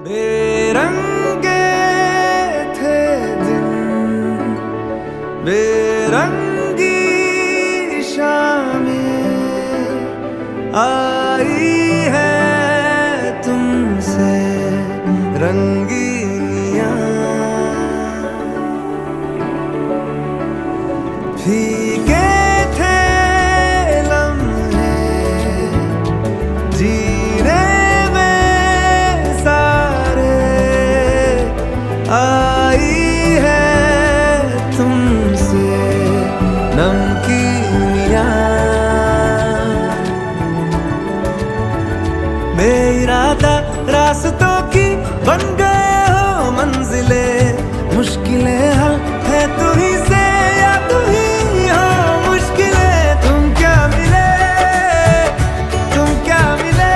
बेरंगे थे दिन, बेरंगी शामें आई है तुमसे रंगीनियां। फीके थे लम्हे जीने में सारे, आई है तुमसे नमकीनियां। बेइरादा रास्तों की बन गए हो मंजिले, मुश्किलें हल है तू ही से या तू ही हो मुश्किलें। तुम क्या मिले, तुम क्या मिले,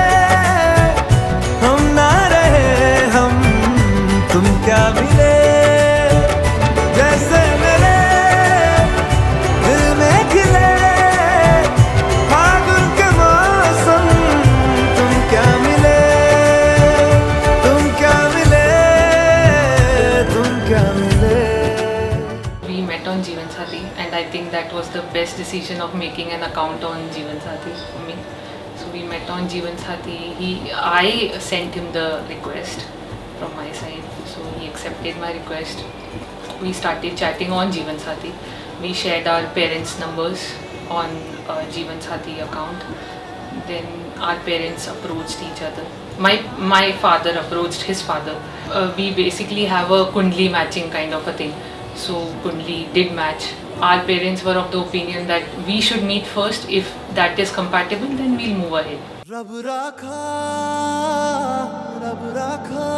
हम ना रहे हम, तुम क्या मिले। जैसे मेरे दिल में खिले फागुन के मौसम, तुम क्या मिले, तुम क्या मिले, तुम क्या मिले। We met on Jeevan Sathi and I think that was the best decision of making an account on Jeevan Sathi for me. So we met on Jeevan Sathi. I sent him the request from my side. So he accepted my request. We started chatting on Jeevan Sathi. We shared our parents' numbers on Jeevan Sathi account. Then our parents approached each other. My father approached his father. We basically have a kundli matching kind of a thing. So kundli did match. Our parents were of the opinion that we should meet first. If that is compatible, then we'll move ahead. रब राखा, रब राखा,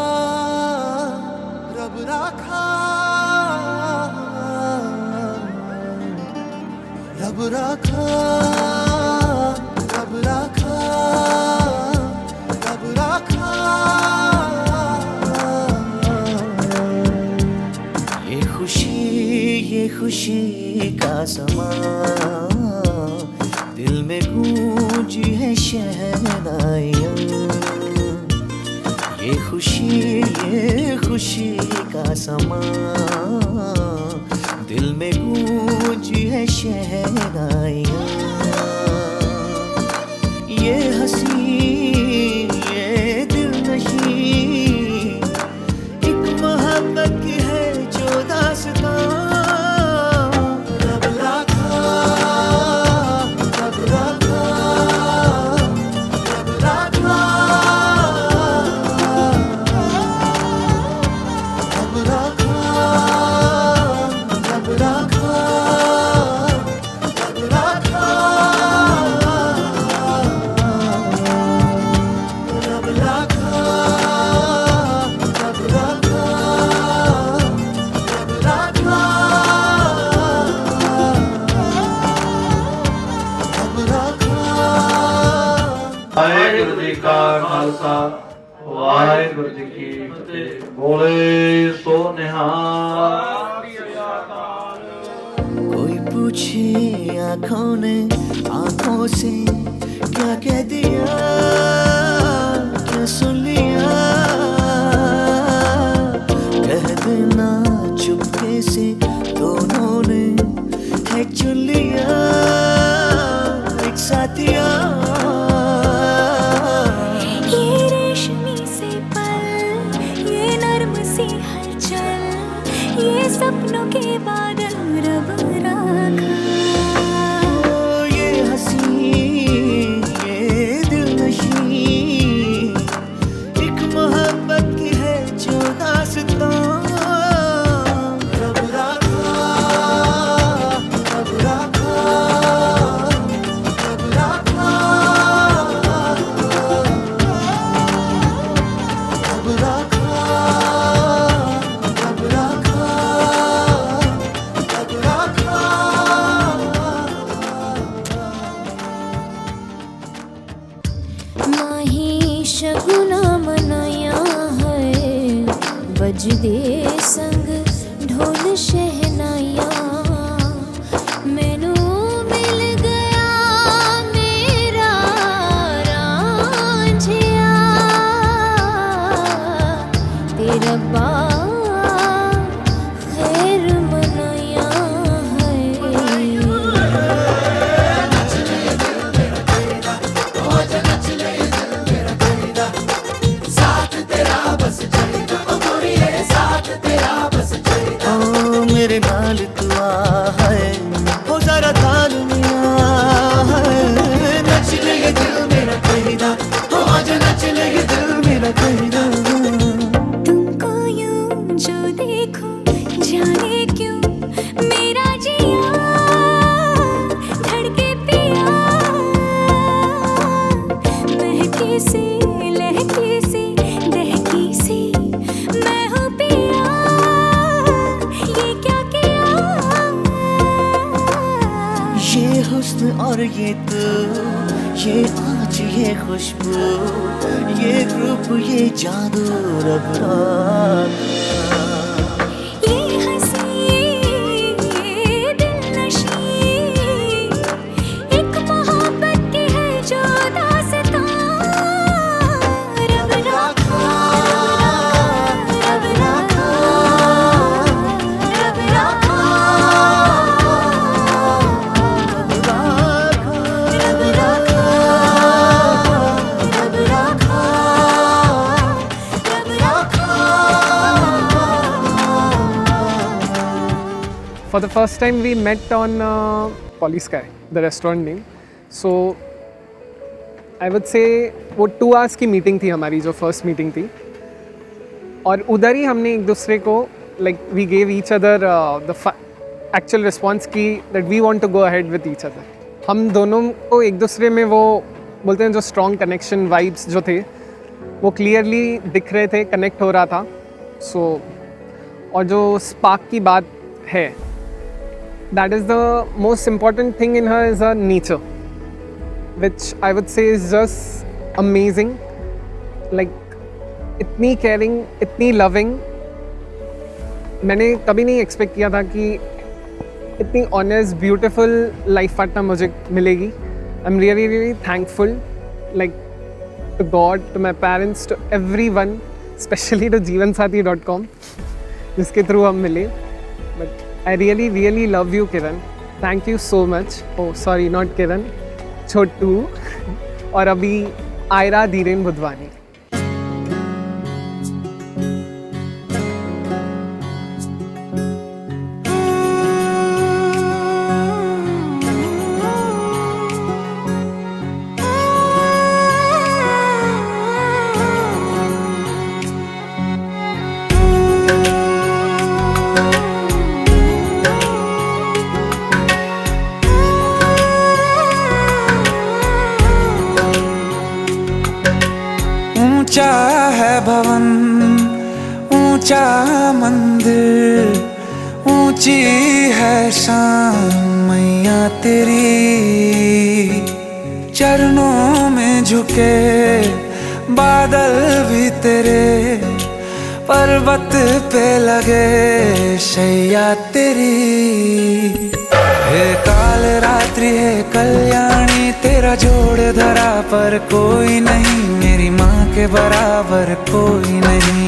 रब राखा, रब राखा, रब राखा, रब राखा। ये खुशी का समा, दिल में गूंजी है शहनाइयाँ। ये खुशी का समा, दिल में गूंजी है शहनाइयाँ। ये हंसी ये दिलनशी एक मोहब्बत की है जो दास्तां। वाहिगुरु जी का खालसा वाहिगुरु जी की फतेह। बोले सो निहाल। कोई पूछे आँखों ने आँखों से क्या कह दिया, क्या सुन लिया। कह देना चुपके से दोनों ने है चुन लिया एक साथिया। ये सपनों के बादल रब राखा। ये हंसी ये दिलनशी एक मोहब्बत की है जो दास्तां। रब राखा, रब राखा, रब राखा, रब राखा। शगुना मनाया है बजदे संग ढोल शहनाया। मैनू मिल गया मेरा रांझिया, ये आज ये खुशबू, ये ग्रुप, ये जादू रब रात ये हंसी ये दिलनशी एक मोहब्बत की है जो दास्तां रब राखा रब राखा रब राखा रब राखा रब राखा रब राखा। For the first time we met on Polysky, the restaurant name. So I would say वो 2 hours की मीटिंग थी हमारी, जो फर्स्ट मीटिंग थी, और उधर ही हमने एक दूसरे को like we gave each other the actual response की that we want to go ahead with each other. हम दोनों को एक दूसरे में वो बोलते हैं जो स्ट्रॉन्ग कनेक्शन वाइब्स जो थे वो क्लियरली दिख रहे थे, कनेक्ट हो रहा था। सो और जो स्पार्क की बात है, that is the most important thing in her is her nature, which I would say is just amazing. Like इतनी caring, इतनी loving, मैंने कभी नहीं एक्सपेक्ट किया था कि इतनी honest, beautiful life partner मुझे मिलेगी। I'm really really thankful, like to God, to my parents, to everyone, especially to jeevansathi.com जिसके थ्रू हम मिले। But I really really love you Kiran, thank you so much. Oh sorry, not Kiran, छोटू और अभी आयरा धीरेन बुधवानी। ऊंचा है भवन, ऊंचा मंदिर, ऊंची है शान मैया तेरी। चरणों में झुके बादल भी तेरे, पर्वत पे लगे शैया तेरी। हे काल रात्रि है कल्याणी, तेरा जोड़ धरा पर कोई नहीं, मेरी माँ के बराबर कोई नहीं।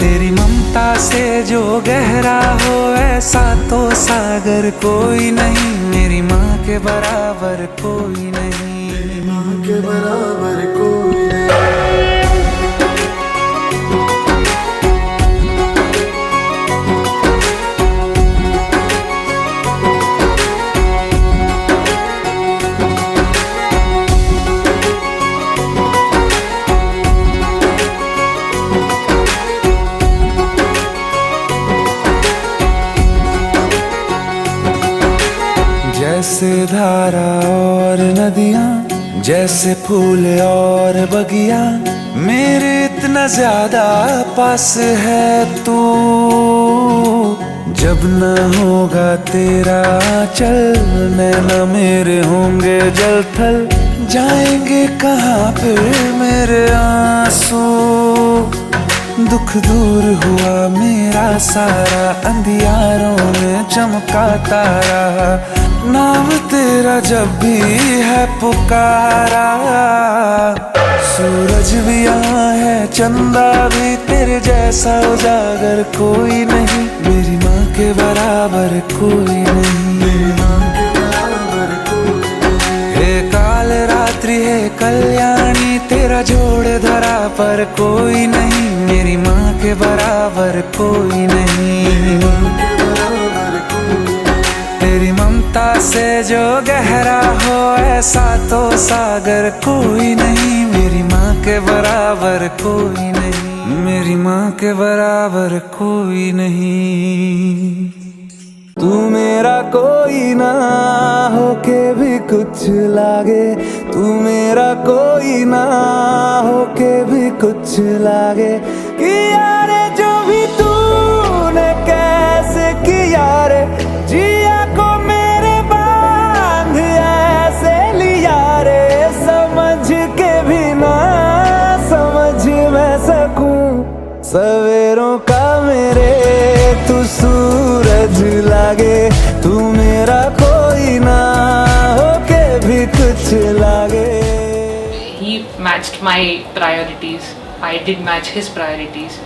तेरी ममता से जो गहरा हो ऐसा तो सागर कोई नहीं, मेरी माँ के बराबर कोई नहीं, माँ के बराबर कोई नहीं। जैसे धारा और नदियाँ, जैसे फूल और बगिया, मेरे इतना ज्यादा पास है तू। जब न होगा तेरा चल, नैना मेरे होंगे जल थल, जाएंगे कहाँ फिर मेरे आंसू। दुख दूर हुआ मेरा सारा, अंधियारों में चमका तारा, नाम तेरा जब भी है पुकारा। सूरज भी यहाँ है, चंदा भी, तेरे जैसा उजागर कोई नहीं, मेरी माँ के बराबर कोई नहीं, मेरी माँ के बराबर कोई नहीं। हे काल रात्रि है कल्याणी, तेरा जोड़ धरा पर कोई नहीं, मेरी माँ के बराबर कोई नहीं, तेरी ममता से जो गहरा हो ऐसा तो सागर कोई नहीं, मेरी माँ के बराबर कोई नहीं, मेरी माँ के बराबर कोई नहीं। तू मेरा कोई ना होके भी कुछ लागे, तू मेरा कोई ना होके भी कुछ लागे, कि यारे जो भी तूने कैसे किया रे, जिया को मेरे बांध सवेरों का मेरे तू सूरज लागे, तू मेरा कोई ना होके भी कुछ लागे. He matched my priorities. I did match his priorities.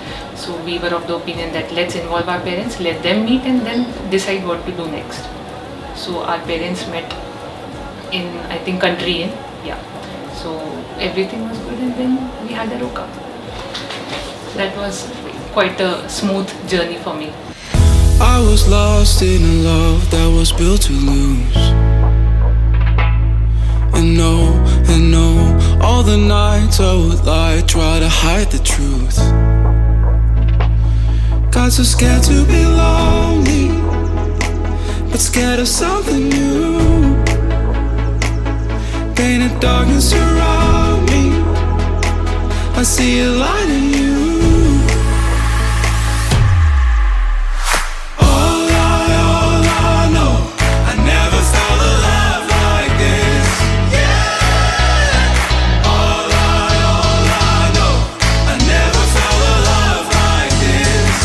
So we were of the opinion that let's involve our parents, let them meet and then decide what to do next. So our parents met in, I think, Country Inn. Yeah. So everything was good and then we had a roka. That was quite a smooth journey for me. I was lost in a love that was built to lose. And no, all the nights I would lie, try to hide the truth. Got so scared to be lonely, but scared of something new. Painted darkness around me, I see a light in you. All I know, I never felt a love like this. Yeah. All I know, I never felt a love like this,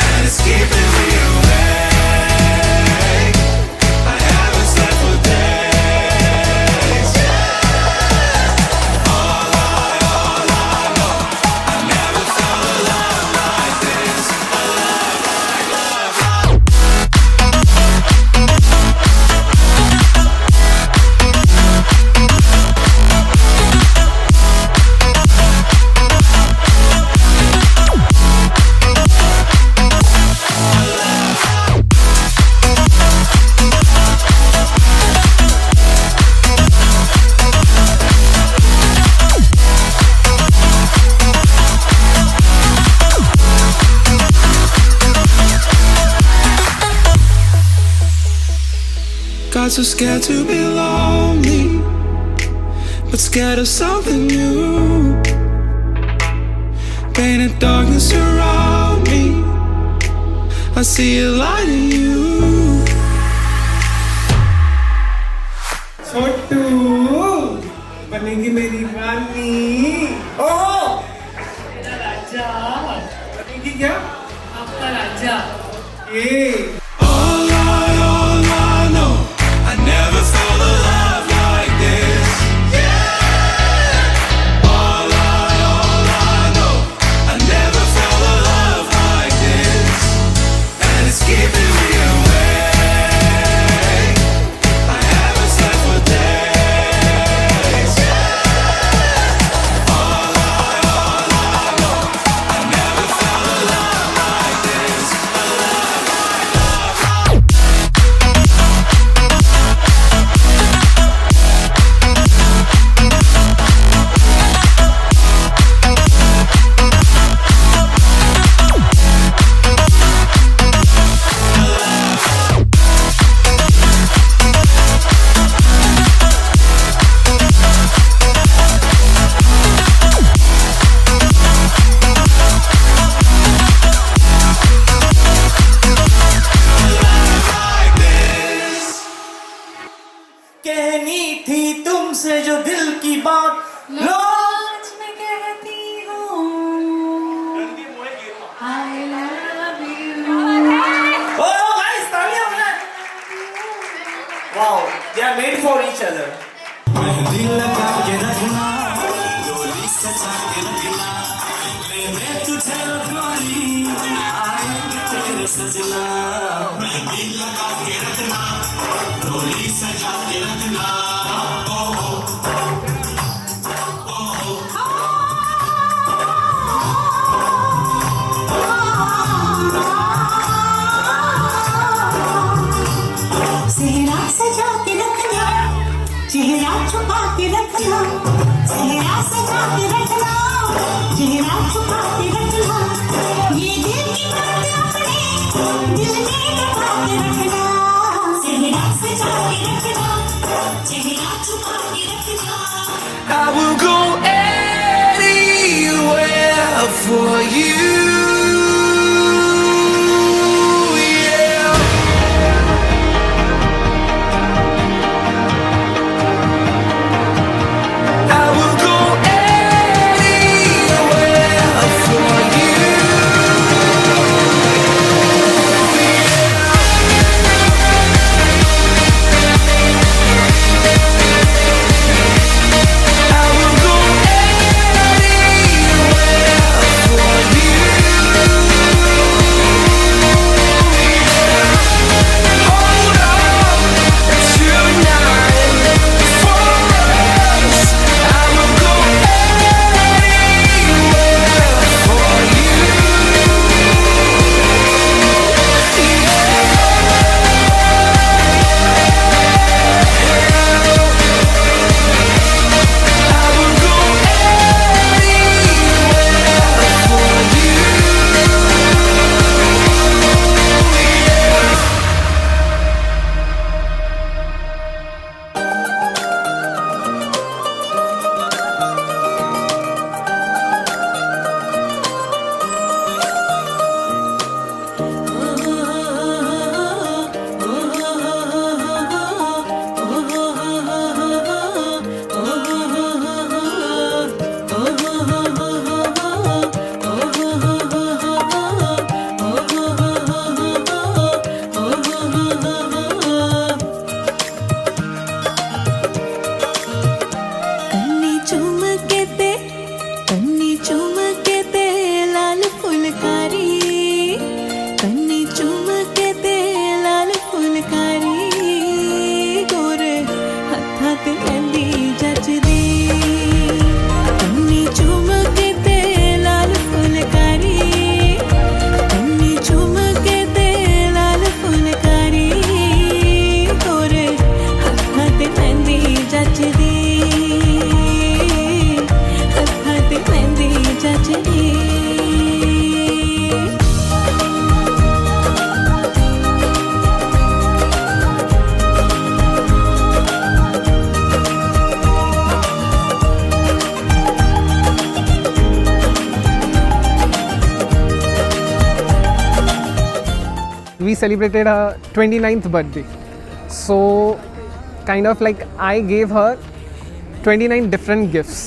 and it's keeping me awake. I haven't slept for days. Yeah. All I know, I never felt a love like this. A love like love. Got so scared to be lonely, but scared of something new. Painted darkness around me, I see a light in you. छोटू बनेगी मेरी रानी. ओहो राजा बनेगी क्या? आपका राजा. ये All I know, I never felt a love like this. Yeah. All I know, I never felt a love like this, and it's keeping me awake. I haven't slept for days. Yeah. All I know, I never felt a love like this. A love like love. कहनी थी तुमसे जो दिल की बात, लो आज मैं कहती हूँ I love you. Oh, guys, तालियां बजाएं. Wow, they are made for each other. सेहरा सजा के रखना, चेहरा छुपा के रखना, सेहरा सजा के रखना, चेहरा छुपा के रखना, ये दिल की बात अपने दिल में दबा के रखना, सेहरा सजा के रखना, चेहरा छुपा के रखना. I will go anywhere for you. Yeah. I will go anywhere for you. celebrated her 29th birthday. So kind of like I gave her 29 different gifts.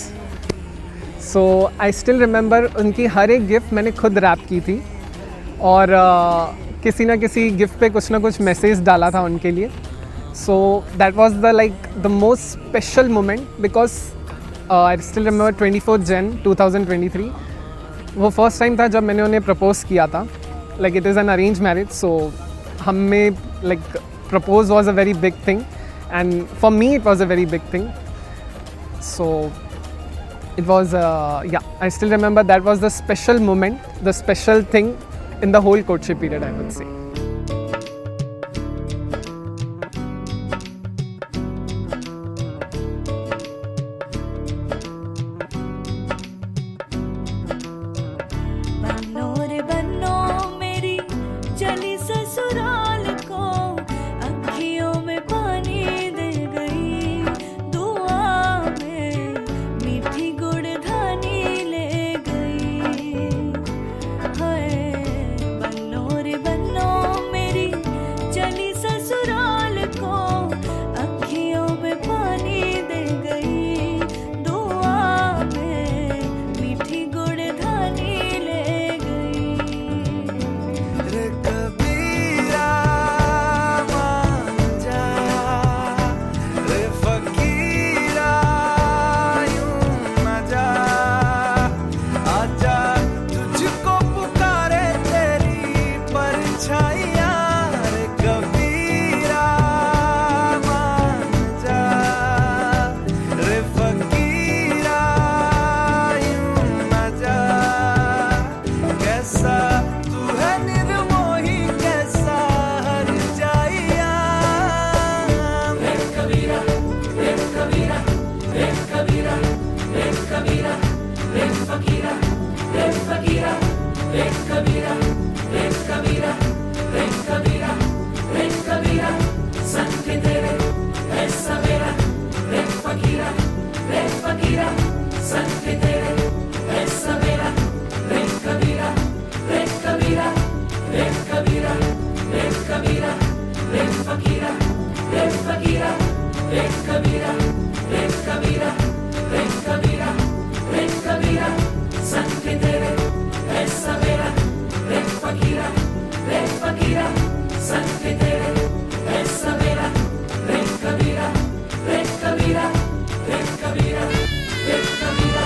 So I still remember उनकी हर एक गिफ्ट मैंने खुद rap की थी और किसी ना किसी गिफ्ट पे कुछ ना कुछ मैसेज डाला था उनके लिए. So that was the most special moment because I still remember 24th Jan 2023. वो फर्स्ट टाइम था जब मैंने उन्हें प्रपोज किया था. Like it is an arranged marriage, so हम में like propose was a very big thing, and for me it was a very big thing. So it was I still remember that was the special moment, the special thing in the whole courtship period, I would say. बनो रे बनो मेरी चली ससुराल को, अखियों में पानी दे गई, दुआ में मीठी गुड़धानी ले गई. हाय बनो रे बनो मेरी चली ससुराल को, अखियों में पानी दे गई, दुआ में मीठी गुड़धानी ले गई. रे कबीरा मान जा, रे फकीरा यूं न जा, आजा तुझको पुकारे तेरी परछाइयाँ. रे कबीरा मान जा, रे फकीरा यूं न जा, कैसा तू है निर्मोही, कैसा हर जाइया. रे कबीरा, रे कबीरा, रे कबीरा, रे कबीरा, रे फकीरा, रे फकीरा, रे कबीरा, रे कबीरा, रे कबीरा, रे कबीरा, संग तेरे है सवेरा. रे फकीरा, रे फकीरा, संग तेरे है सवेरा. रे कबीरा, रे कबीरा, रे कबीरा, रे कबीरा, रे फकीरा, रे फकीरा, रे कबीरा, रे कबीरा, रे कबीरा, रे कबीरा, संग तेरे है सवेरा. रे फकीरा, रे फकीरा, संग तेरे है सवेरा. रे कबीरा, रे कबीरा, रे कबीरा, रे कबीरा,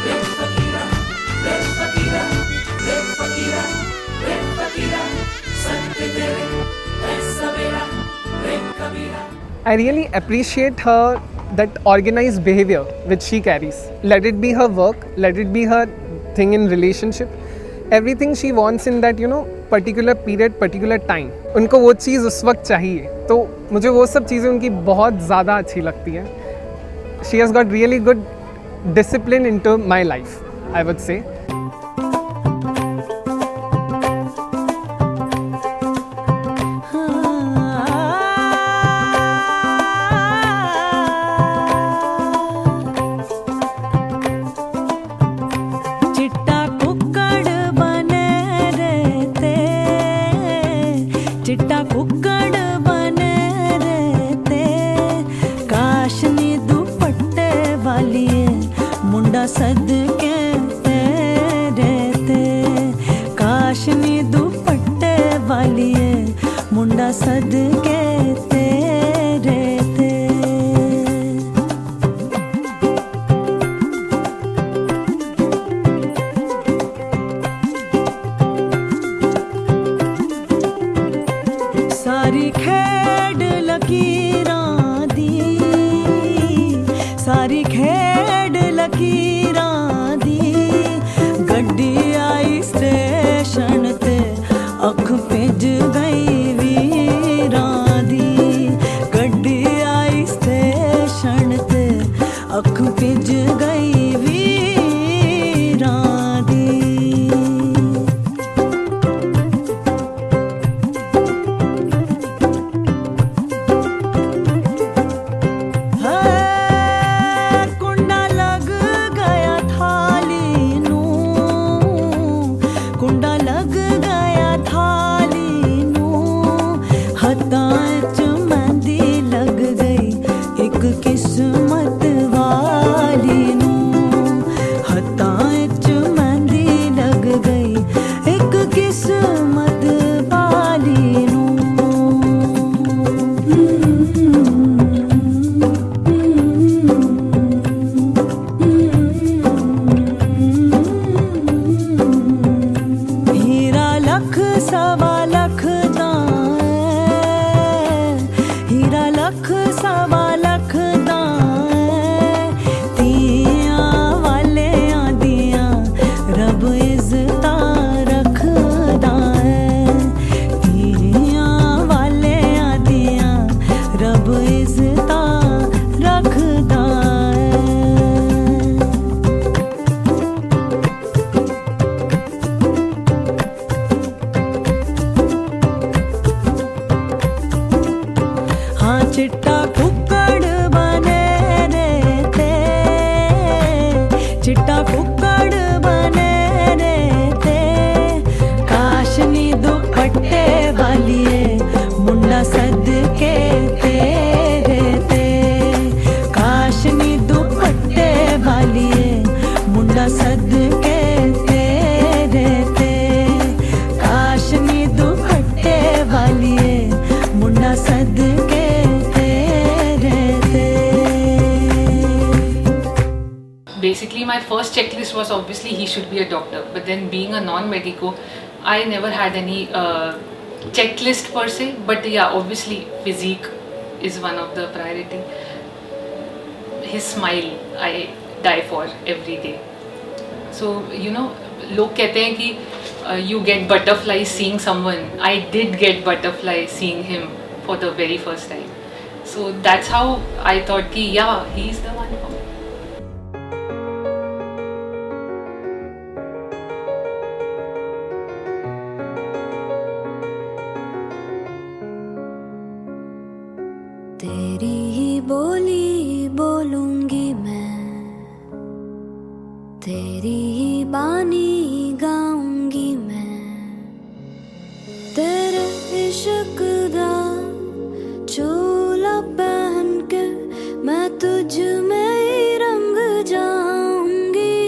रे फकीरा, रे फकीरा, रे फकीरा, रे फकीरा, संग तेरे है सवेरा. रे कबीरा. I really appreciate her that organized behavior which she carries. Let it be her work, let it be her thing in relationship. Everything she wants in that particular period, particular time. उनको वो चीज़ उस वक्त चाहिए. तो मुझे वो सब चीज़ें उनकी बहुत ज़्यादा अच्छी लगती हैं. She has got really good discipline into my life, I would say. चिट्टा कुक्कड़ बने रहते, चिट्टा कुक्कड़ बने रहते, काशनी दुपट्टे वाली मुंडा सदके रहते, काशनी दुपट्टे वाली मुंडा सदके रहते. सारी खेड लकीरां दी, सारी खेड लकीरां दी, गड्डी आई स्टेशन ते अख भिज गई वीरां दी, गड्डी आई स्टेशन ते अख भिज गई वीरां दी. कुंडा लग basically my first checklist was obviously he should be a doctor, but then being a non-medico, I never had any checklist per se, but yeah, obviously physique is one of the priority. His smile I die for every day. So you know, लोग कहते हैं कि you get butterfly seeing someone. I did get butterfly seeing him for the very first time. So that's how I thought कि yeah, he's the one for me. तेरी ही बोली बोलूंगी मैं, तेरी ही बानी गाऊंगी मैं, तेरे इश्क दा चोला पहन के मैं तुझ में ही रंग जाऊंगी,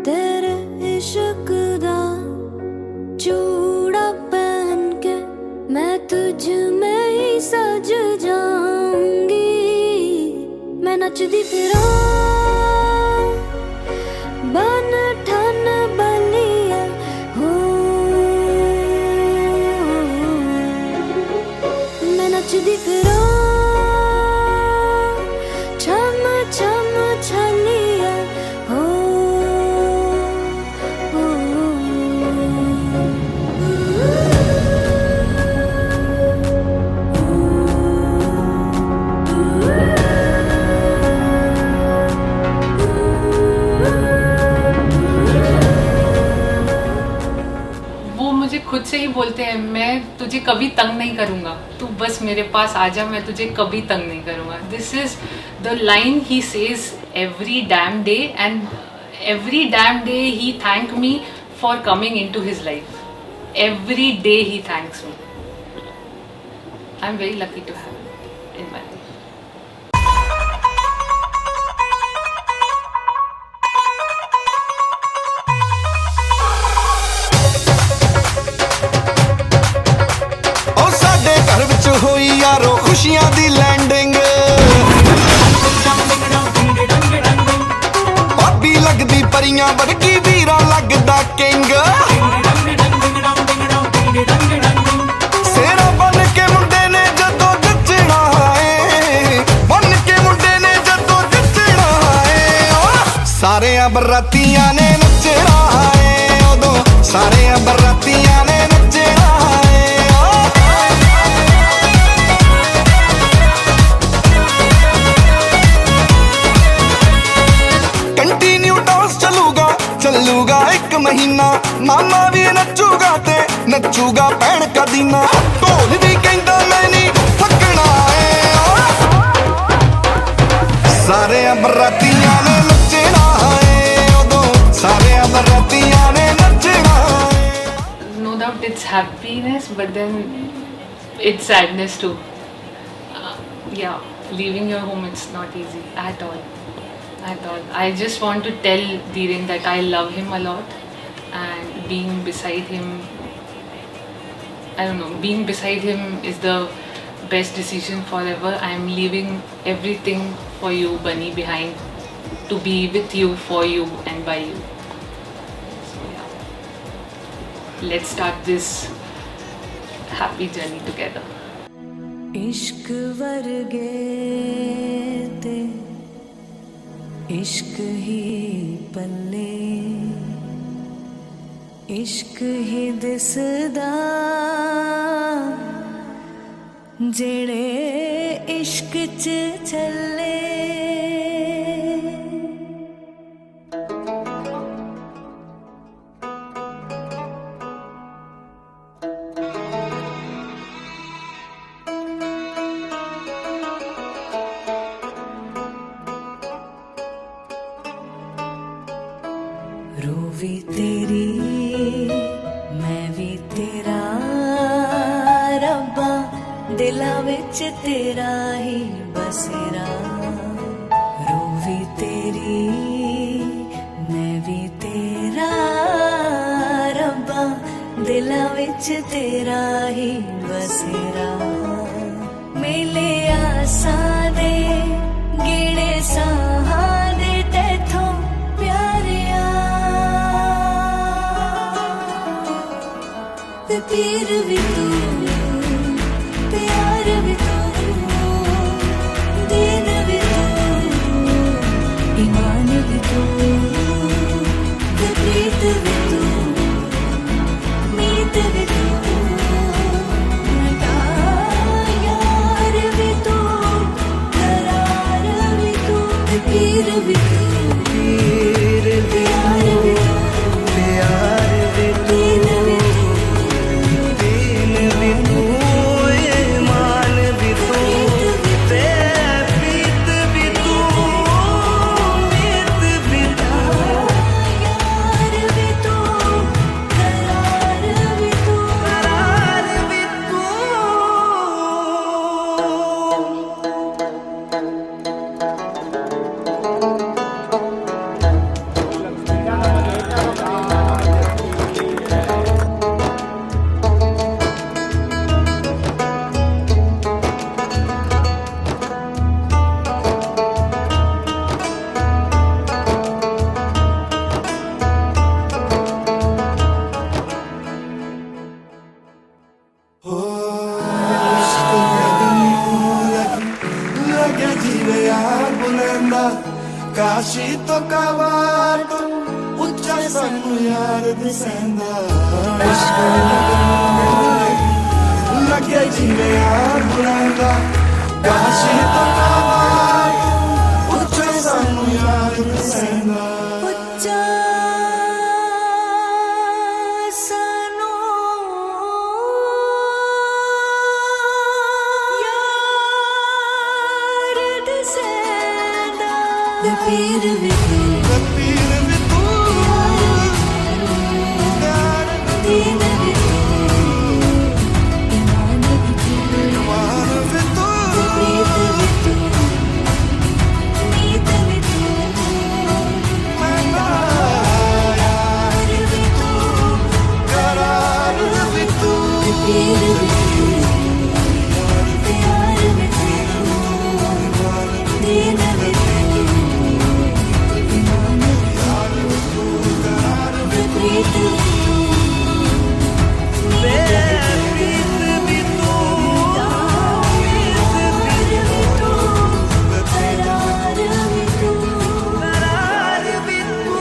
तेरे इश्क दा चूड़ा पहन के मैं तुझ में ही सज जाऊंगी, मैं नचदी फिरा बन ठन बलिया हो, मैं नचदी फिरा छम छम छलिया हो, वो मुझे खुद से ही बोलते हैं मैं तुझे कभी तंग नहीं करूँगा, तू बस मेरे पास आ जा, मैं तुझे कभी तंग नहीं करूँगा. This is the line he says every damn day, and every damn day he thank me for coming into his life. Every day he thanks me. I am very lucky to have in my life. ਉਹ ਸਾਡੇ ਘਰ ਵਿੱਚ ਹੋਈ ਯਾਰੋ ਖੁਸ਼ੀਆਂ ਦੀ landing, ਭਾਬੀ ਲੱਗਦੀ ਪਰੀਆਂ ਵਰਗੀ, ਵੀਰਾ ਲੱਗਦਾ ਕਿੰਗ, ਸੇਰਾ ਬਣ ਕੇ ਮੁੰਡੇ ਨੇ ਜਦੋਂ ਜੱਜਣਾ ਏ, ਬਣ ਕੇ ਮੁੰਡੇ ਨੇ ਜਦੋਂ ਜੱਜਣਾ ਏ, ਸਾਰਿਆਂ ਬਰਾਤੀਆਂ ਨੇ ਨੱਚਣਾ ਏ, ਉਦੋਂ ਸਾਰਿਆਂ ਬਰਾਤੀਆਂ ਨੇ ਨੱਚਣਾ ਏ. कंटिन्यू डांस चलूगा एक महीना, मामा भी नचूगा ते नचूगा भैन कदीना, ढोल भी कहंदा मैं नहीं थकना है, सारे बरातियां ने नचना है, उदों सारे बरातियां ने नचना है. No doubt it's happiness, but then it's sadness too. Yeah, leaving your home, it's not easy at all. I just want to tell Dhiren that I love him a lot, and being beside him, I don't know, being beside him is the best decision forever. I am leaving everything for you, Bunny, behind to be with you, for you and by you. So yeah, let's start this happy journey together. इश्क वर्गे ते इश्क ही पल्ले, इश्क ही दिसदा जेड़े इश्क च चले. रूह भी तेरी मैं भी तेरा, रब्बा दिला विच तेरा ही बसेरा. रूह भी तेरी मैं भी तेरा, रब्बा दिला विच तेरा ही बसेरा. मेले आसां दे गिणे साहां दे पीर भी तू प्यार भी तू दीन भी तू ईमान भी तू प्रीत भी तू मीत भी तू यार भी तू करार भी तू पीर भी तू पीर भी प्यार भी तू प्यार भी दीन भी तू दीन भी तू ईमान भी तू प्रीत भी तू मीत भी तू यार भी तू करार भी तू करार भी तू लगे जीवे यार बुलंदा काशी तो कवार तो उच्चा सानू यार दिसेंदा लगे जीवे यार बुलंदा काशी तो कवार उच्चा सानू यार दिसेंदा उच्चा सानू यार दिसेंदा पीर भी तू पीर भी तू प्यार भी दीन भी तू ईमान भी तू मान भी तू प्रीत भी तू मीत भी तू यार भी तू करार भी तू पीर भी तू प्यार भी तू दीन भी तू ईमान भी तू प्रीत भी तू प्रीत भी तू यार भी तू करार भी तू करार भी तू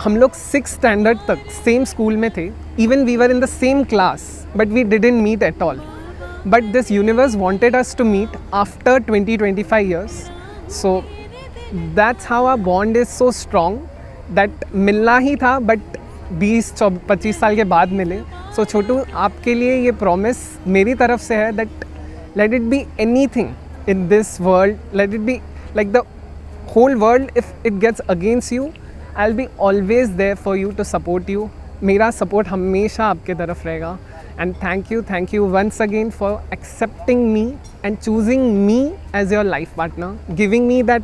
हम लोग 6th स्टैंडर्ड तक सेम स्कूल में थे. Even we were in the same class but we didn't meet at all. But this universe wanted us to meet after 20-25 years. So that's how our bond is so strong that मिलना ही था but 20-25 साल के बाद मिले. सो छोटू, आपके लिए ये प्रॉमिस मेरी तरफ से है that let it be anything in this world, let it be like the whole world, if it gets against you, I'll be always there for you to support you. मेरा support हमेशा आपके तरफ रहेगा. And thank you once again for accepting me and choosing me as your life partner, giving me that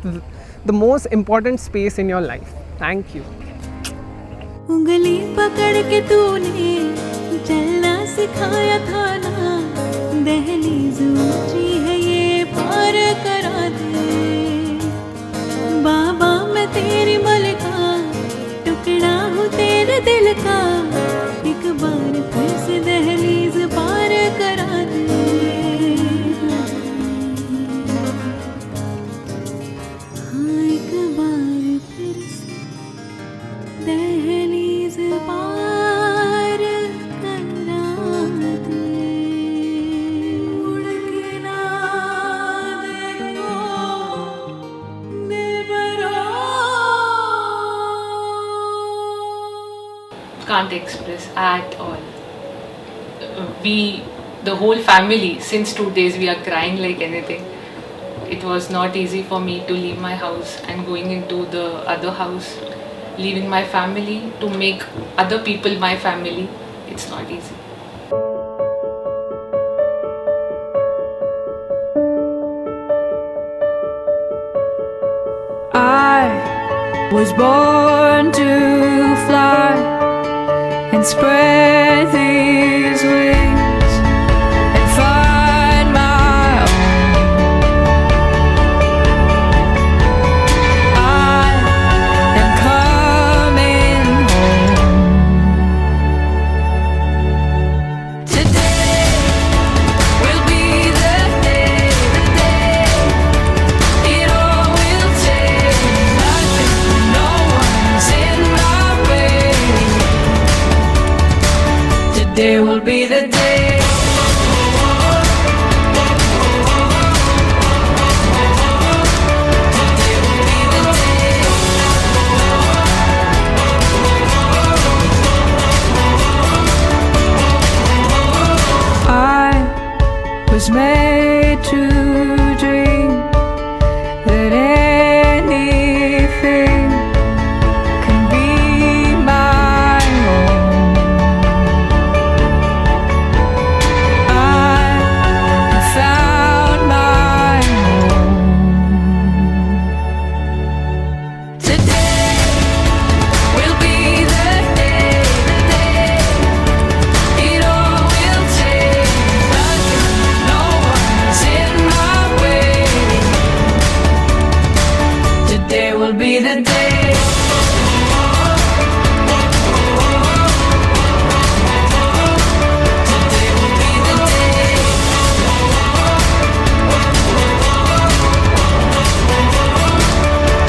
the most important space in your life. Thank you. उंगली पकड़ के तूने चलना सिखाया था ना, दहलीज ऊंची है ये पार करा दे. बाबा मैं तेरी मलका, टुकड़ा हूँ तेरे दिल का, एक बार फिर से दहलीज पार करा दे. हाँ एक बार फिर से दहलीज पार करा दे. उड़ के ना देखो Dilbaro. Can't express at all. The whole family, since 2 days we are crying like anything. It was not easy for me to leave my house and going into the other house, leaving my family to make other people my family. It's not easy. I was born to fly and spread these wings and find my own. I am coming home. Today will be the day. I was made to dream that anything can be my own. I have found my home. Today will be the day, it all will change. No one's in my way. Today will be the day. Today will be the day.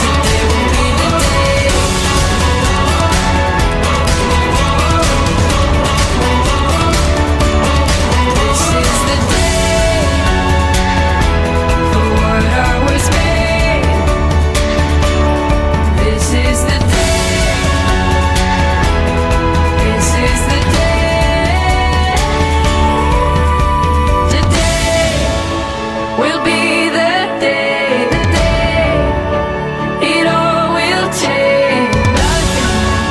Today will be the day. This is the day for what I was made. This is the day. This is the day. Today will be the day, it all will change.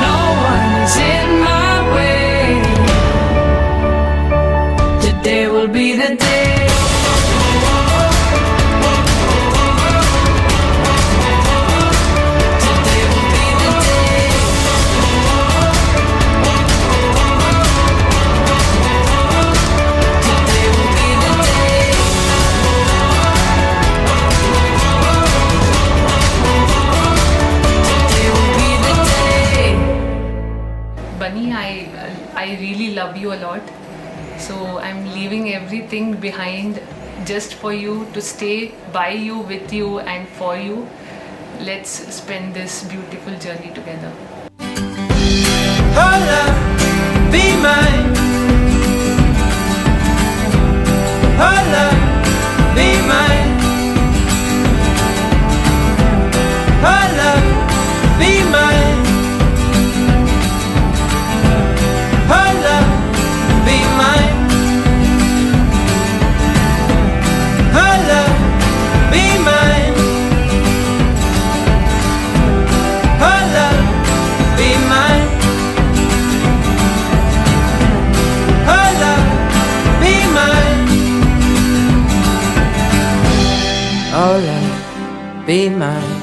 No one is in my way. Today will be the day. Today will be the day. Today will be the day. Today will be the day. Bunny, I really love you a lot. So I'm leaving everything behind just for you, to stay by you, with you, and for you. Let's spend this beautiful journey together. Oh love, be mine. Oh love, be mine. Oh love, be mine. Oh love, be mine. Oh love, be mine. Oh love, be mine. Oh love, be mine. Oh love, be mine.